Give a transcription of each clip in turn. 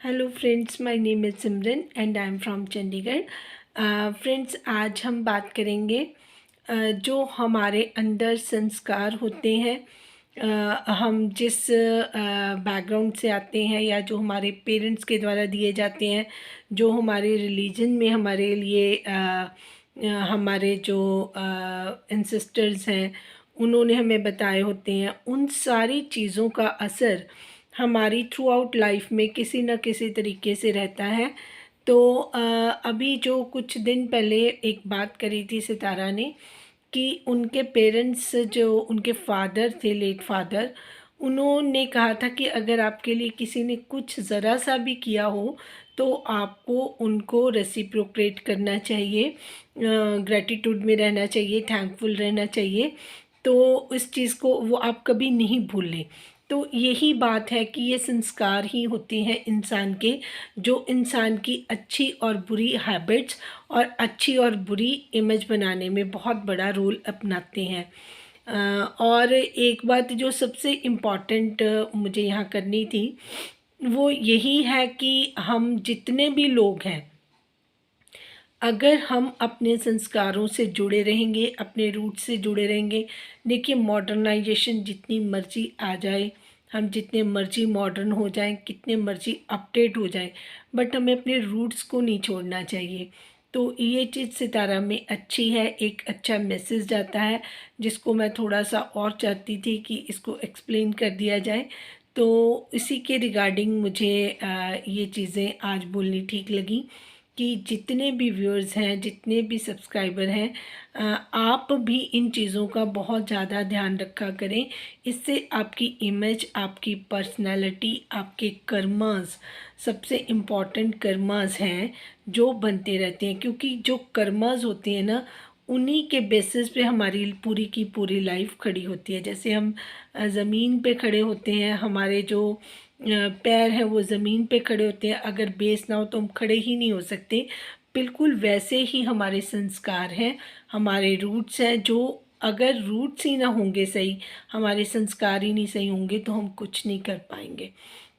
Hello friends, my name is Simran and I am from Chandigarh. Friends, आज हम बात करेंगे जो हमारे अंदर संस्कार होते हैं। हम जिस बैकग्राउंड से आते हैं या जो हमारे पेरेंट्स के द्वारा दिए जाते हैं, जो हमारे रिलीजन में हमारे लिए हमारे जो एंसेस्टर्स हैं उन्होंने हमें बताए होते हैं, उन सारी चीज़ों का असर हमारी थ्रू आउट लाइफ में किसी न किसी तरीके से रहता है। तो अभी जो कुछ दिन पहले एक बात करी थी सितारा ने कि उनके पेरेंट्स, जो उनके फादर थे, लेट फादर, उन्होंने कहा था कि अगर आपके लिए किसी ने कुछ ज़रा सा भी किया हो तो आपको उनको रेसिप्रोकेट करना चाहिए, ग्रैटिट्यूड में रहना चाहिए, थैंकफुल रहना चाहिए। तो इस चीज़ को वो आप कभी नहीं भूलें। तो यही बात है कि ये संस्कार ही होते हैं इंसान के, जो इंसान की अच्छी और बुरी हैबिट्स और अच्छी और बुरी इमेज बनाने में बहुत बड़ा रोल अपनाते हैं। और एक बात जो सबसे इम्पॉर्टेंट मुझे यहाँ करनी थी वो यही है कि हम जितने भी लोग हैं, अगर हम अपने संस्कारों से जुड़े रहेंगे, अपने रूट से जुड़े रहेंगे। देखिए, मॉडर्नाइजेशन जितनी मर्ज़ी आ जाए, हम जितने मर्ज़ी मॉडर्न हो जाएं, कितने मर्ज़ी अपडेट हो जाएं, बट हमें अपने रूट्स को नहीं छोड़ना चाहिए। तो ये चीज़ सितारा में अच्छी है, एक अच्छा मैसेज जाता है, जिसको मैं थोड़ा सा और चाहती थी कि इसको एक्सप्लेन कर दिया जाए। तो इसी के रिगार्डिंग मुझे ये चीज़ें आज बोलनी ठीक लगी कि जितने भी व्यूअर्स हैं, जितने भी सब्सक्राइबर हैं, आप भी इन चीज़ों का बहुत ज़्यादा ध्यान रखा करें। इससे आपकी इमेज, आपकी पर्सनैलिटी, आपके कर्मास, सबसे इम्पॉर्टेंट कर्मास हैं जो बनते रहते हैं, क्योंकि जो कर्मास होते हैं ना, उन्हीं के बेसिस पे हमारी पूरी की पूरी लाइफ खड़ी होती है। जैसे हम ज़मीन पे खड़े होते हैं, हमारे जो पैर हैं वो ज़मीन पे खड़े होते हैं, अगर बेस ना हो तो हम खड़े ही नहीं हो सकते। बिल्कुल वैसे ही हमारे संस्कार हैं, हमारे रूट्स हैं, जो अगर रूट्स ही ना होंगे सही, हमारे संस्कार ही नहीं सही होंगे तो हम कुछ नहीं कर पाएंगे।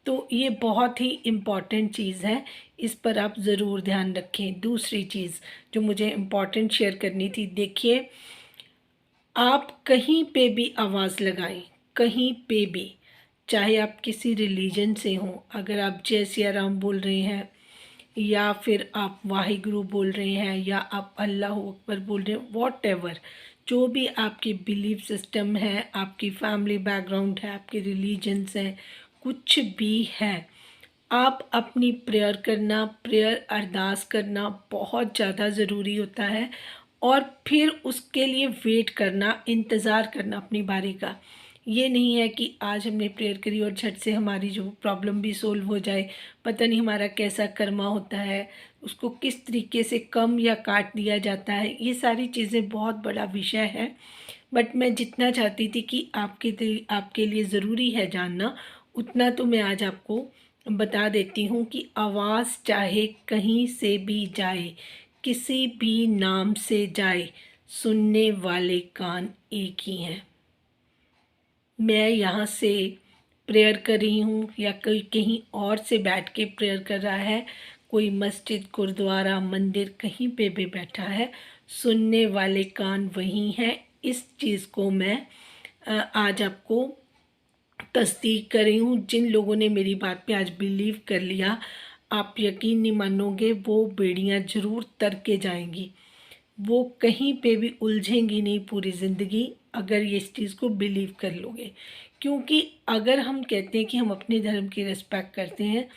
तो ये बहुत ही इम्पॉर्टेंट चीज़ है, इस पर आप ज़रूर ध्यान रखें। दूसरी चीज़ जो मुझे इम्पॉर्टेंट शेयर करनी थी, देखिए, आप कहीं पे भी आवाज़ लगाएं, कहीं पे भी, चाहे आप किसी रिलीजन से हों, अगर आप जय सिया राम बोल रहे हैं, या फिर आप वाहिगुरु बोल रहे हैं, या आप अल्लाह अकबर बोल रहे हैं, वॉट एवर, जो भी आपकी बिलीफ सिस्टम है, आपकी फैमिली बैकग्राउंड है, आपके रिलीजन्स हैं, कुछ भी है, आप अपनी प्रेयर करना, प्रेयर अरदास करना बहुत ज़्यादा ज़रूरी होता है। और फिर उसके लिए वेट करना, इंतज़ार करना अपनी बारी का। ये नहीं है कि आज हमने प्रेयर करी और झट से हमारी जो प्रॉब्लम भी सोल्व हो जाए। पता नहीं हमारा कैसा कर्मा होता है, उसको किस तरीके से कम या काट दिया जाता है। ये सारी चीज़ें बहुत बड़ा विषय है, बट मैं जितना चाहती थी कि आपके लिए ज़रूरी है जानना, उतना तो मैं आज आपको बता देती हूँ कि आवाज़ चाहे कहीं से भी जाए, किसी भी नाम से जाए, सुनने वाले कान एक ही हैं। मैं यहाँ से प्रेयर कर रही हूँ या कोई कहीं और से बैठ के प्रेयर कर रहा है, कोई मस्जिद, गुरुद्वारा, मंदिर, कहीं पे भी बैठा है, सुनने वाले कान वही हैं। इस चीज़ को मैं आज आपको तस्दीक कर रही हूँ। जिन लोगों ने मेरी बात पे आज बिलीव कर लिया, आप यकीन नहीं मानोगे, वो बेड़ियाँ ज़रूर तर के जाएंगी, वो कहीं पे भी उलझेंगी नहीं पूरी ज़िंदगी, अगर ये इस चीज़ को बिलीव कर लोगे। क्योंकि अगर हम कहते हैं कि हम अपने धर्म की रिस्पेक्ट करते हैं,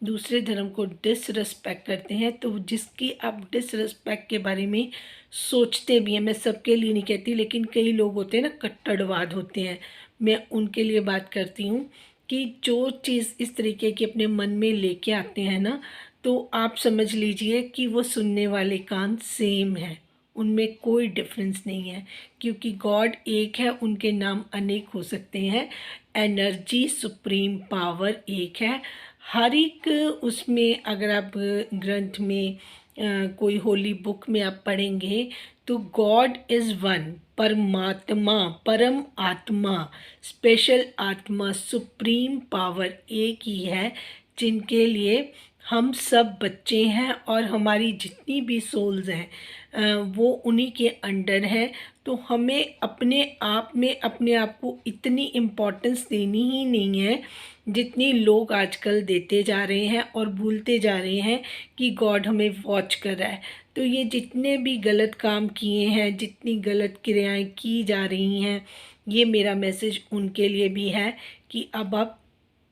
दूसरे धर्म को डिसरिस्पेक्ट करते हैं, तो जिसकी आप डिसरिस्पेक्ट के बारे में सोचते भी हैं, मैं सबके लिए नहीं कहती, लेकिन कई लोग होते हैं ना, कट्टरवाद होते हैं, मैं उनके लिए बात करती हूँ कि जो चीज़ इस तरीके की अपने मन में लेके आते हैं ना, तो आप समझ लीजिए कि वो सुनने वाले कान सेम हैं, उनमें कोई डिफरेंस नहीं है, क्योंकि गॉड एक है, उनके नाम अनेक हो सकते हैं, एनर्जी, सुप्रीम पावर एक है। हर एक उसमें अगर आप ग्रंथ में कोई होली बुक में आप पढ़ेंगे तो गॉड इज़ वन, परमात्मा, परम आत्मा, स्पेशल आत्मा, सुप्रीम पावर एक ही है। जिनके लिए हम सब बच्चे हैं और हमारी जितनी भी सोल्स हैं वो उन्हीं के अंडर हैं। तो हमें अपने आप में अपने आप को इतनी इम्पोर्टेंस देनी ही नहीं है जितनी लोग आजकल देते जा रहे हैं और भूलते जा रहे हैं कि गॉड हमें वॉच कर रहा है। तो ये जितने भी गलत काम किए हैं, जितनी गलत क्रियाएं की जा रही हैं, ये मेरा मैसेज उनके लिए भी है कि अब आप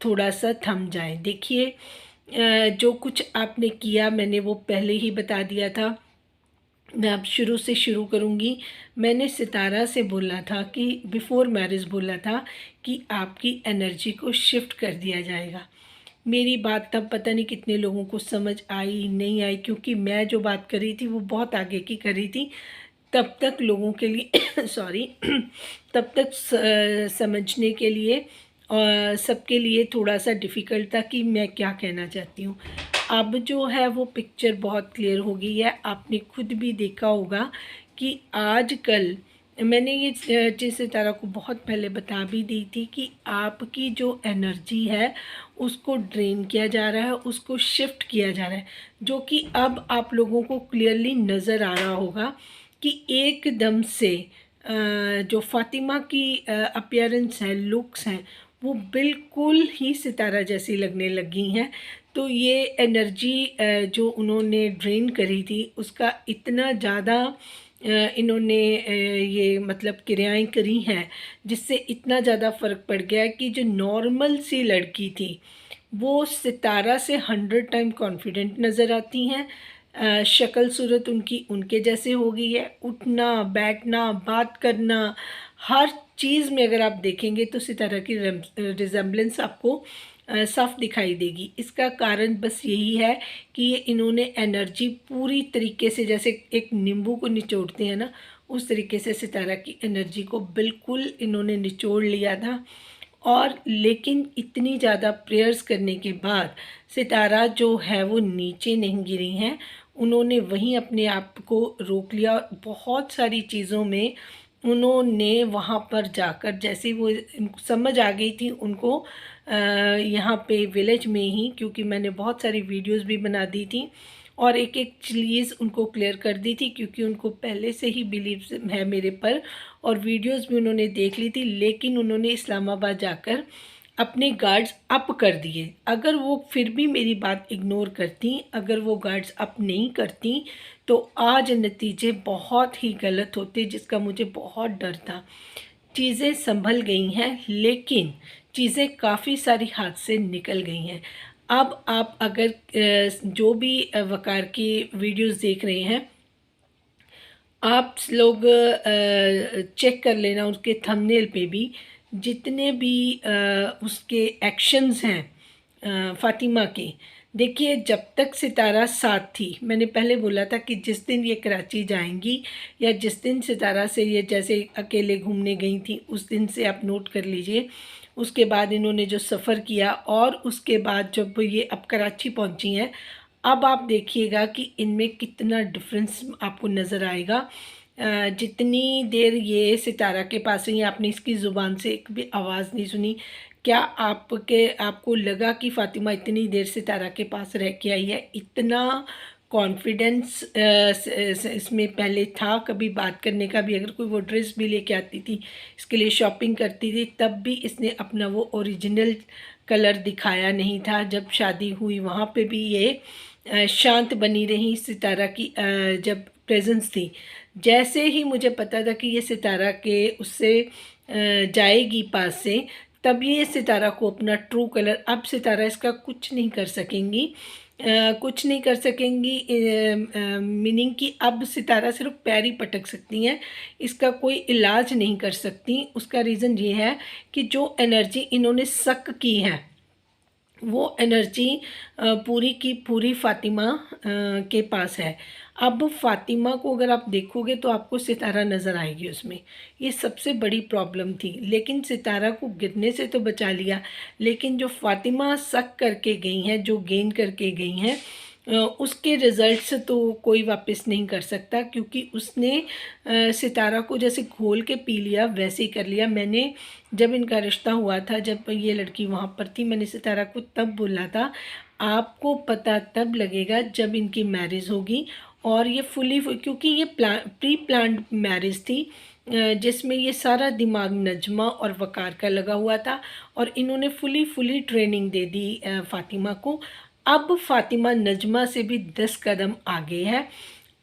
थोड़ा सा थम जाएं। देखिए जो कुछ आपने किया मैंने वो पहले ही बता दिया था। मैं अब शुरू से शुरू करूँगी। मैंने सितारा से बोला था कि बिफ़ोर मैरिज बोला था कि आपकी एनर्जी को शिफ्ट कर दिया जाएगा। मेरी बात तब पता नहीं कितने लोगों को समझ आई नहीं आई, क्योंकि मैं जो बात कर रही थी वो बहुत आगे की कर रही थी। तब तक लोगों के लिए सॉरी तब तक समझने के लिए और सबके लिए थोड़ा सा डिफ़िकल्ट था कि मैं क्या कहना चाहती हूँ। अब जो है वो पिक्चर बहुत क्लियर हो गई है। आपने खुद भी देखा होगा कि आजकल मैंने ये चीज़ सितारा को बहुत पहले बता भी दी थी कि आपकी जो एनर्जी है उसको ड्रेन किया जा रहा है, उसको शिफ्ट किया जा रहा है, जो कि अब आप लोगों को क्लियरली नज़र आ रहा होगा कि एकदम से जो फ़ातिमा की अपीयरेंस है, लुक्स हैं, वो बिल्कुल ही सितारा जैसी लगने लगी हैं। तो ये एनर्जी जो उन्होंने ड्रेन करी थी उसका इतना ज़्यादा इन्होंने ये मतलब क्रियाएं करी हैं जिससे इतना ज़्यादा फ़र्क पड़ गया कि जो नॉर्मल सी लड़की थी वो सितारा से 100 टाइम कॉन्फिडेंट नज़र आती हैं। शक्ल सूरत उनकी उनके जैसे हो गई है, उठना बैठना बात करना हर चीज़ में अगर आप देखेंगे तो सितारा की रिजेम्बलेंस आपको साफ दिखाई देगी। इसका कारण बस यही है कि ये इन्होंने एनर्जी पूरी तरीके से, जैसे एक नींबू को निचोड़ते हैं ना, उस तरीके से सितारा की एनर्जी को बिल्कुल इन्होंने निचोड़ लिया था। और लेकिन इतनी ज़्यादा प्रेयर्स करने के बाद सितारा जो है वो नीचे नहीं गिरी हैं। उन्होंने वहीं अपने आप को रोक लिया। बहुत सारी चीज़ों में उन्होंने वहाँ पर जाकर, जैसे वो समझ आ गई थी उनको यहाँ पे विलेज में ही, क्योंकि मैंने बहुत सारी वीडियोस भी बना दी थी और एक एक चीज़ उनको क्लियर कर दी थी, क्योंकि उनको पहले से ही बिलीव है मेरे पर और वीडियोस भी उन्होंने देख ली थी। लेकिन उन्होंने इस्लामाबाद जाकर अपने गार्ड्स अप कर दिए। अगर वो फिर भी मेरी बात इग्नोर करती, अगर वो गार्ड्स अप नहीं करती तो आज नतीजे बहुत ही गलत होते, जिसका मुझे बहुत डर था। चीज़ें संभल गई हैं, लेकिन चीज़ें काफ़ी सारी हाथ से निकल गई हैं। अब आप अगर जो भी वकार की वीडियोस देख रहे हैं, आप लोग चेक कर लेना उसके थंबनेल पे भी जितने भी उसके एक्शंस हैं फ़ातिमा के। देखिए, जब तक सितारा साथ थी, मैंने पहले बोला था कि जिस दिन ये कराची जाएंगी या जिस दिन सितारा से ये जैसे अकेले घूमने गई थी उस दिन से आप नोट कर लीजिए। उसके बाद इन्होंने जो सफ़र किया और उसके बाद जब ये अब कराची पहुंची हैं, अब आप देखिएगा कि इनमें कितना डिफरेंस आपको नज़र आएगा। जितनी देर ये सितारा के पास रही, आपने इसकी ज़ुबान से एक भी आवाज़ नहीं सुनी। क्या आपको लगा कि फ़ातिमा इतनी देर सितारा के पास रह के आई है? इतना कॉन्फिडेंस इसमें पहले था कभी बात करने का भी। अगर कोई वो ड्रेस भी लेके आती थी, इसके लिए शॉपिंग करती थी, तब भी इसने अपना वो ओरिजिनल कलर दिखाया नहीं था। जब शादी हुई वहाँ पे भी ये शांत बनी रही सितारा की जब प्रेजेंस थी। जैसे ही मुझे पता था कि ये सितारा के उससे जाएगी पास से, तब ये सितारा को अपना ट्रू कलर, अब सितारा इसका कुछ नहीं कर सकेंगी, कुछ नहीं कर सकेंगी। मीनिंग कि अब सितारा सिर्फ पैर ही पटक सकती हैं, इसका कोई इलाज नहीं कर सकती। उसका रीज़न ये है कि जो एनर्जी इन्होंने शक की है वो एनर्जी पूरी की पूरी फ़ातिमा के पास है। अब फ़ातिमा को अगर आप देखोगे तो आपको सितारा नज़र आएगी उसमें। ये सबसे बड़ी प्रॉब्लम थी। लेकिन सितारा को गिरने से तो बचा लिया, लेकिन जो फ़ातिमा शक करके गई हैं, जो गेन करके गई हैं, उसके रिज़ल्ट्स तो कोई वापस नहीं कर सकता, क्योंकि उसने सितारा को जैसे घोल के पी लिया वैसे ही कर लिया। मैंने जब इनका रिश्ता हुआ था, जब ये लड़की वहाँ पर थी, मैंने सितारा को तब बोला था आपको पता तब लगेगा जब इनकी मैरिज होगी। और ये क्योंकि ये प्री प्लान्ड मैरिज थी, जिसमें ये सारा दिमाग नजमा और वकार का लगा हुआ था, और इन्होंने फुली ट्रेनिंग दे दी फ़ातिमा को। अब फ़ातिमा नजमा से भी 10 कदम आगे है,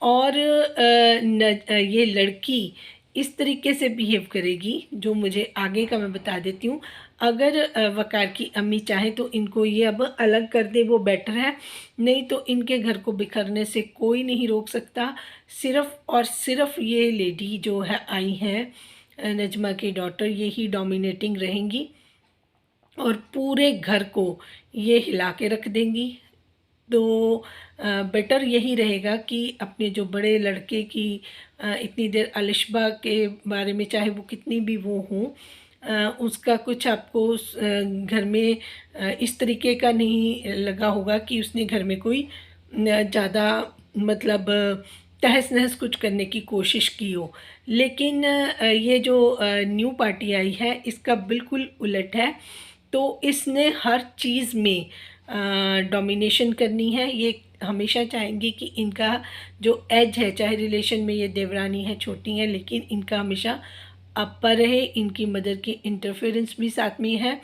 और ये लड़की इस तरीके से बिहेव करेगी, जो मुझे आगे का मैं बता देती हूँ। अगर वकार की अम्मी चाहे तो इनको ये अब अलग कर दे, वो बेटर है, नहीं तो इनके घर को बिखरने से कोई नहीं रोक सकता। सिर्फ़ और सिर्फ ये लेडी जो है आई हैं, नजमा की डॉटर, ये ही डोमिनेटिंग रहेंगी और पूरे घर को ये हिला के रख देंगी। तो बेटर यही रहेगा कि अपने जो बड़े लड़के की इतनी देर अलिशबा के बारे में, चाहे वो कितनी भी वो हों, उसका कुछ आपको घर में इस तरीके का नहीं लगा होगा कि उसने घर में कोई ज़्यादा मतलब तहस नहस कुछ करने की कोशिश की हो। लेकिन ये जो न्यू पार्टी आई है, इसका बिल्कुल उलट है। तो इसने हर चीज़ में डोमिनेशन करनी है। ये हमेशा चाहेंगी कि इनका जो एज है, चाहे रिलेशन में ये देवरानी है, छोटी हैं, लेकिन इनका हमेशा अपर रहे। इनकी मदर की इंटरफेरेंस भी साथ में है,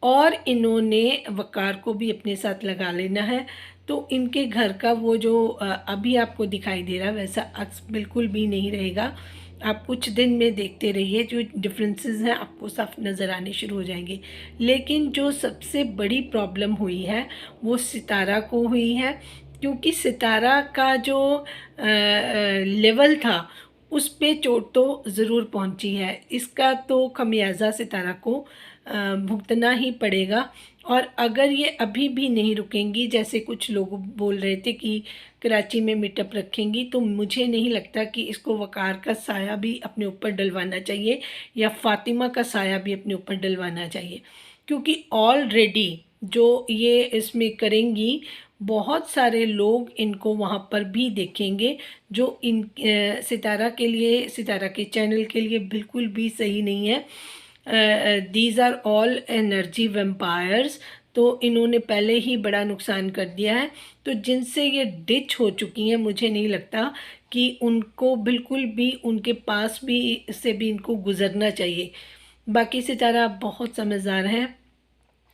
और इन्होंने वकार को भी अपने साथ लगा लेना है। तो इनके घर का वो जो अभी आपको दिखाई दे रहा है, वैसा अक्स बिल्कुल भी नहीं रहेगा। आप कुछ दिन में देखते रहिए, जो डिफरेंसेस हैं आपको साफ नज़र आने शुरू हो जाएंगे। लेकिन जो सबसे बड़ी प्रॉब्लम हुई है वो सितारा को हुई है, क्योंकि सितारा का जो लेवल था उस पे चोट तो ज़रूर पहुंची है। इसका तो खमियाजा सितारा को भुगतना ही पड़ेगा। और अगर ये अभी भी नहीं रुकेंगी, जैसे कुछ लोग बोल रहे थे कि कराची में मीटअप रखेंगी, तो मुझे नहीं लगता कि इसको वकार का साया भी अपने ऊपर डलवाना चाहिए, या फ़ातिमा का साया भी अपने ऊपर डलवाना चाहिए। क्योंकि ऑलरेडी जो ये इसमें करेंगी, बहुत सारे लोग इनको वहाँ पर भी देखेंगे, जो इन सितारा के लिए, सितारा के चैनल के लिए बिल्कुल भी सही नहीं है। These are all energy vampires. तो इन्होंने पहले ही बड़ा नुकसान कर दिया है। तो जिनसे ये डिच हो चुकी हैं, मुझे नहीं लगता कि उनको बिल्कुल भी उनके पास भी से भी इनको गुजरना चाहिए। बाकी सितारा बहुत समझदार हैं।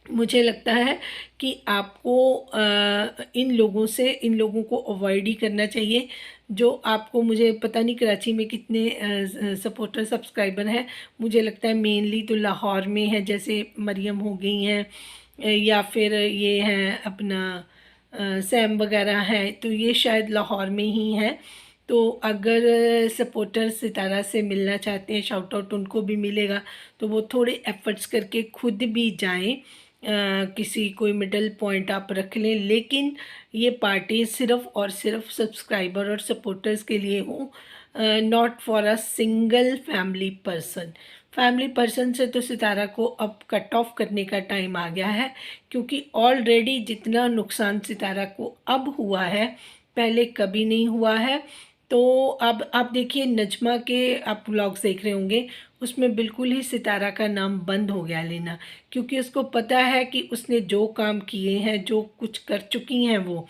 मुझे लगता है कि आपको इन लोगों को अवॉइड ही करना चाहिए। जो आपको, मुझे पता नहीं कराची में कितने सपोर्टर सब्सक्राइबर हैं, मुझे लगता है मेनली तो लाहौर में है, जैसे मरियम हो गई हैं, या फिर ये हैं अपना सैम वगैरह हैं, तो ये शायद लाहौर में ही हैं। तो अगर सपोर्टर सितारा से मिलना चाहते हैं, शाउट आउट उनको भी मिलेगा, तो वो थोड़े एफर्ट्स करके खुद भी जाएं। किसी कोई मिडल पॉइंट आप रख लें, लेकिन ये पार्टी सिर्फ़ और सिर्फ सब्सक्राइबर और सपोर्टर्स के लिए हो, not for a single family person से तो सितारा को अब कट ऑफ करने का टाइम आ गया है, क्योंकि ऑलरेडी जितना नुकसान सितारा को अब हुआ है, पहले कभी नहीं हुआ है। तो अब आप देखिए, नजमा के आप व्लॉग्स देख रहे होंगे, उसमें बिल्कुल ही सितारा का नाम बंद हो गया लेना, क्योंकि उसको पता है कि उसने जो काम किए हैं, जो कुछ कर चुकी हैं वो,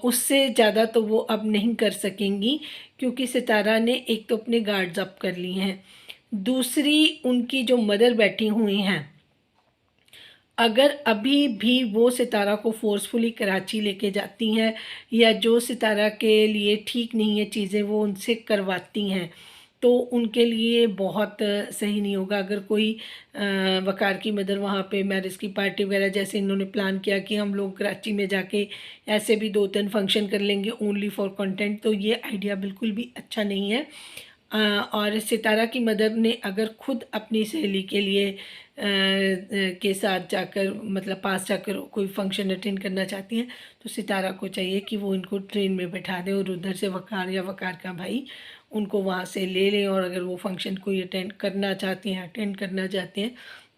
उससे ज़्यादा तो वो अब नहीं कर सकेंगी, क्योंकि सितारा ने एक तो अपने गार्ड्स अप कर लिए हैं, दूसरी उनकी जो मदर बैठी हुई हैं, अगर अभी भी वो सितारा को फ़ोर्सफुली कराची लेके जाती हैं, या जो सितारा के लिए ठीक नहीं है चीज़ें वो उनसे करवाती हैं, तो उनके लिए बहुत सही नहीं होगा। अगर कोई वकार की मदर वहाँ पे मैरिज की पार्टी वगैरह, जैसे इन्होंने प्लान किया कि हम लोग कराची में जाके ऐसे भी 2-3 फंक्शन कर लेंगे ओनली फॉर कंटेंट, तो ये आइडिया बिल्कुल भी अच्छा नहीं है। और सितारा की मदर ने अगर खुद अपनी सहेली के लिए के साथ जाकर, मतलब पास जाकर कोई फंक्शन अटेंड करना चाहती हैं, तो सितारा को चाहिए कि वो इनको ट्रेन में बैठा दें, और उधर से वकार या वकार का भाई उनको वहाँ से ले लें, और अगर वो फंक्शन कोई अटेंड करना चाहते हैं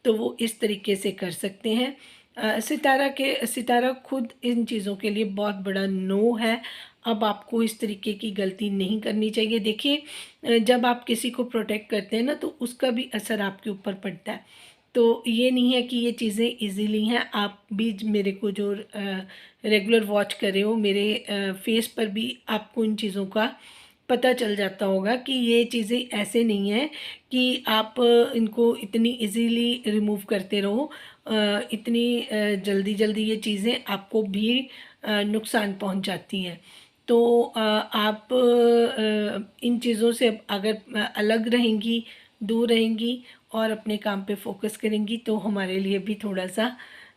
तो वो इस तरीके से कर सकते हैं। सितारा खुद इन चीज़ों के लिए बहुत बड़ा नो है। अब आपको इस तरीके की गलती नहीं करनी चाहिए। देखिए, जब आप किसी को प्रोटेक्ट करते हैं ना, तो उसका भी असर आपके ऊपर पड़ता है। तो ये नहीं है कि ये चीज़ें ईज़िली हैं। आप भी मेरे को जो रेगुलर वॉच कर रहे हो, मेरे फेस पर भी आपको इन चीज़ों का पता चल जाता होगा कि ये चीज़ें ऐसे नहीं हैं कि आप इनको इतनी इजीली रिमूव करते रहो। इतनी जल्दी जल्दी ये चीज़ें आपको भी नुकसान पहुंच जाती हैं। तो आप इन चीज़ों से अगर अलग रहेंगी, दूर रहेंगी और अपने काम पे फोकस करेंगी, तो हमारे लिए भी थोड़ा सा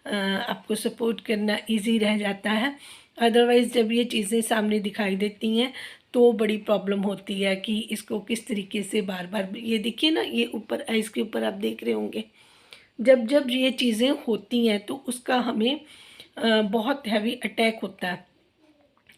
आपको सपोर्ट करना इजी रह जाता है। अदरवाइज़ जब ये चीज़ें सामने दिखाई देती हैं तो बड़ी प्रॉब्लम होती है कि इसको किस तरीके से बार बार, ये देखिए ना, ये ऊपर आइस के ऊपर आप देख रहे होंगे, जब जब ये चीज़ें होती हैं तो उसका हमें बहुत हैवी अटैक होता है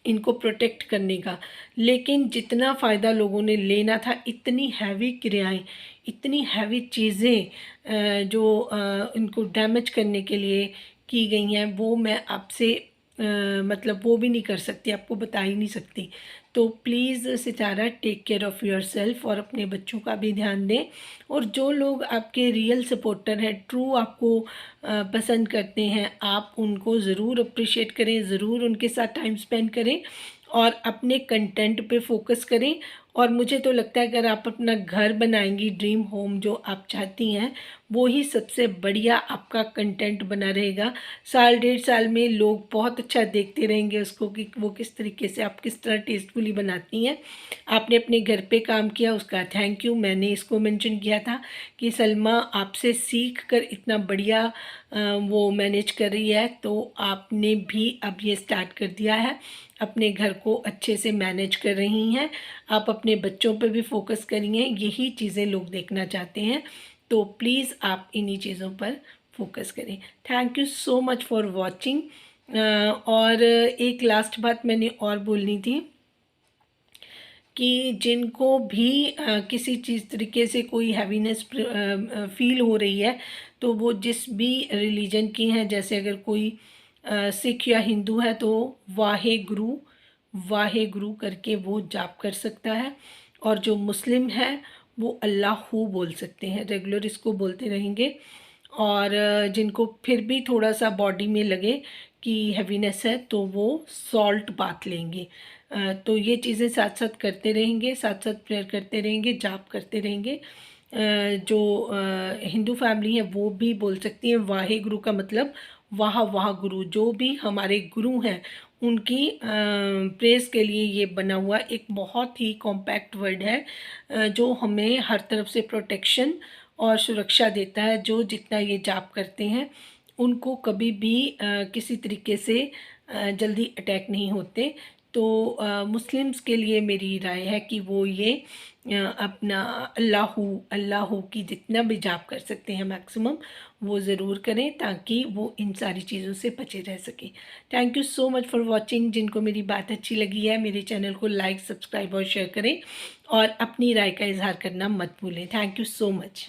इनको प्रोटेक्ट करने का। लेकिन जितना फ़ायदा लोगों ने लेना था, इतनी हैवी क्रियाएं, इतनी हैवी चीज़ें जो इनको डैमेज करने के लिए की गई हैं, वो मैं आपसे मतलब वो भी नहीं कर सकती, आपको बता ही नहीं सकती। तो please Sitara, take care of yourself और अपने बच्चों का भी ध्यान दें। और जो लोग आपके रियल सपोर्टर हैं, ट्रू आपको पसंद करते हैं, आप उनको ज़रूर अप्रिशिएट करें, ज़रूर उनके साथ टाइम स्पेंड करें और अपने कंटेंट पे फोकस करें। और मुझे तो लगता है अगर आप अपना घर बनाएंगी, ड्रीम होम जो आप चाहती हैं, वो ही सबसे बढ़िया आपका कंटेंट बना रहेगा। साल डेढ़ साल में लोग बहुत अच्छा देखते रहेंगे उसको कि वो किस तरीके से, आप किस तरह टेस्टफुली बनाती हैं। आपने अपने घर पे काम किया, उसका थैंक यू। मैंने इसको मेंशन किया था कि सलमा आपसे सीख कर इतना बढ़िया वो मैनेज कर रही है, तो आपने भी अब ये स्टार्ट कर दिया है, अपने घर को अच्छे से मैनेज कर रही हैं। आप अपने बच्चों पे भी फोकस करिए, यही चीज़ें लोग देखना चाहते हैं। तो प्लीज़ आप इन्हीं चीज़ों पर फोकस करें। Thank you so much for watching. और एक लास्ट बात मैंने और बोलनी थी कि जिनको भी किसी चीज़ तरीके से कोई हैवीनेस फील हो रही है, तो वो जिस भी रिलीजन की हैं, जैसे अगर कोई सिख या हिंदू है, तो वाहे गुरु, वाहे गुरु करके वो जाप कर सकता है। और जो मुस्लिम है वो अल्लाहू बोल सकते हैं, रेगुलर इसको बोलते रहेंगे। और जिनको फिर भी थोड़ा सा बॉडी में लगे कि हैवीनेस है, तो वो सॉल्ट बाथ लेंगे। तो ये चीज़ें साथ साथ करते रहेंगे, साथ साथ प्रेयर करते रहेंगे, जाप करते रहेंगे। जो हिंदू फैमिली है वो भी बोल सकती है वाहे गुरु, का मतलब वाह वाह गुरु, जो भी हमारे गुरु हैं उनकी प्रेस के लिए ये बना हुआ एक बहुत ही कॉम्पैक्ट वर्ड है, जो हमें हर तरफ से प्रोटेक्शन और सुरक्षा देता है। जो जितना ये जाप करते हैं उनको कभी भी किसी तरीके से जल्दी अटैक नहीं होते। तो मुस्लिम्स के लिए मेरी राय है कि वो ये अपना अल्लाहू अल्लाहू की जितना भी जाप कर सकते हैं मैक्सिमम, वो ज़रूर करें ताकि वो इन सारी चीज़ों से बचे रह सकें। Thank you so much for watching. जिनको मेरी बात अच्छी लगी है, मेरे चैनल को लाइक, सब्सक्राइब और शेयर करें और अपनी राय का इजहार करना मत भूलें। Thank you so much.